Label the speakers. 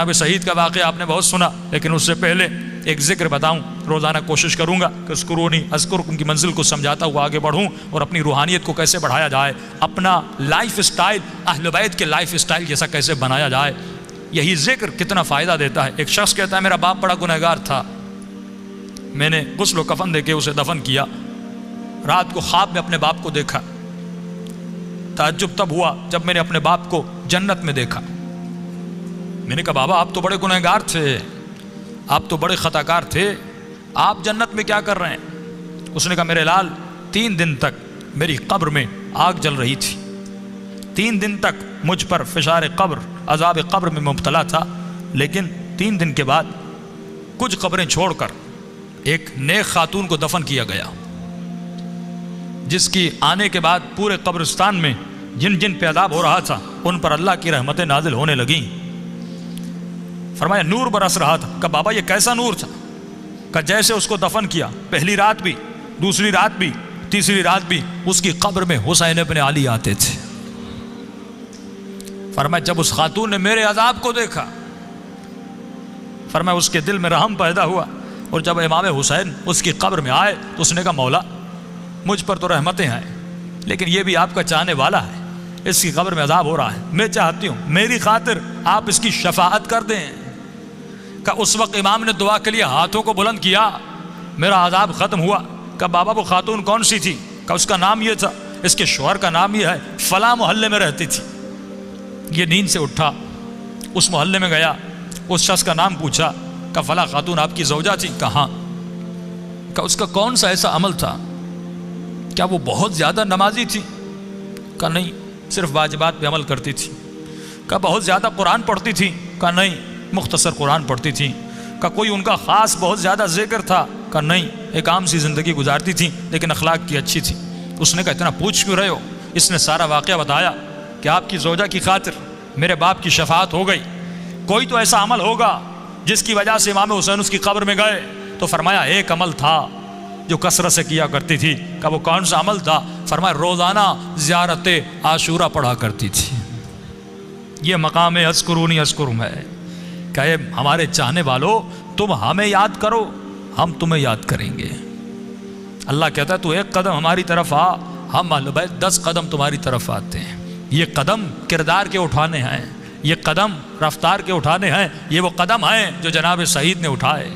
Speaker 1: اب شہید کا واقعہ آپ نے بہت سنا، لیکن اس سے پہلے ایک ذکر بتاؤں. روزانہ کوشش کروں گا کہ اذکرونی اذکرکم کی منزل کو سمجھاتا ہوا آگے بڑھوں اور اپنی روحانیت کو کیسے بڑھایا جائے، اپنا لائف سٹائل اہل بیت کے لائف سٹائل جیسا کیسے بنایا جائے. یہی ذکر کتنا فائدہ دیتا ہے. ایک شخص کہتا ہے میرا باپ بڑا گنہگار تھا، میں نے غسل و کفن دے کے اسے دفن کیا. رات کو خواب میں اپنے باپ کو دیکھا. تعجب تب ہوا جب میں نے اپنے باپ کو جنت میں دیکھا. میں نے کہا بابا آپ تو بڑے گنہگار تھے، آپ تو بڑے خطا کار تھے، آپ جنت میں کیا کر رہے ہیں؟ اس نے کہا میرے لال 3 دن تک میری قبر میں آگ جل رہی تھی، 3 دن تک مجھ پر فشار قبر عذاب قبر میں مبتلا تھا، لیکن 3 دن کے بعد کچھ قبریں چھوڑ کر ایک نیک خاتون کو دفن کیا گیا، جس کی آنے کے بعد پورے قبرستان میں جن جن پہ عذاب ہو رہا تھا ان پر اللہ کی رحمتیں نازل ہونے لگیں. فرمایا نور برس رہا تھا. کہا بابا یہ کیسا نور تھا؟ کہ جیسے اس کو دفن کیا پہلی رات بھی، دوسری رات بھی، تیسری رات بھی اس کی قبر میں حسین ابن علی آتے تھے. فرمایا جب اس خاتون نے میرے عذاب کو دیکھا، فرمایا اس کے دل میں رحم پیدا ہوا، اور جب امام حسین اس کی قبر میں آئے تو اس نے کہا مولا مجھ پر تو رحمتیں ہیں، لیکن یہ بھی آپ کا چاہنے والا ہے، اس کی قبر میں عذاب ہو رہا ہے، میں چاہتی ہوں میری خاطر آپ اس کی شفاعت کر دیں. کہ اس وقت امام نے دعا کے لیے ہاتھوں کو بلند کیا، میرا عذاب ختم ہوا. کہ بابا وہ خاتون کون سی تھی؟ کہ اس کا نام یہ تھا، اس کے شوہر کا نام یہ ہے، فلاں محلے میں رہتی تھی. یہ نیند سے اٹھا، اس محلے میں گیا، اس شخص کا نام پوچھا کہ فلاں خاتون آپ کی زوجہ تھی؟ کہاں؟ کہ اس کا کون سا ایسا عمل تھا؟ کیا وہ بہت زیادہ نمازی تھی؟ کہ نہیں، صرف واجبات پہ عمل کرتی تھی. کہ بہت زیادہ قرآن پڑھتی تھی؟ کہ نہیں، مختصر قرآن پڑھتی تھی. کہ کوئی ان کا خاص بہت زیادہ ذکر تھا؟ کہ نہیں، ایک عام سی زندگی گزارتی تھی لیکن اخلاق کی اچھی تھی. اس نے کہا اتنا پوچھ کیوں رہے ہو؟ اس نے سارا واقعہ بتایا کہ آپ کی زوجہ کی خاطر میرے باپ کی شفاعت ہو گئی، کوئی تو ایسا عمل ہوگا جس کی وجہ سے امام حسین اس کی قبر میں گئے. تو فرمایا ایک عمل تھا جو کثرت سے کیا کرتی تھی. کہ وہ کون سا عمل تھا؟ فرمایا روزانہ زیارت عاشورہ پڑھا کرتی تھی. یہ مقام اذکرونی اذکرکم ہے کہ ہمارے چاہنے والوں تم ہمیں یاد کرو، ہم تمہیں یاد کریں گے. اللہ کہتا ہے تو 1 قدم ہماری طرف آ، ہم اہل بیت 10 قدم تمہاری طرف آتے ہیں. یہ قدم کردار کے اٹھانے ہیں، یہ قدم رفتار کے اٹھانے ہیں، یہ وہ قدم ہیں جو جناب سعید نے اٹھائے.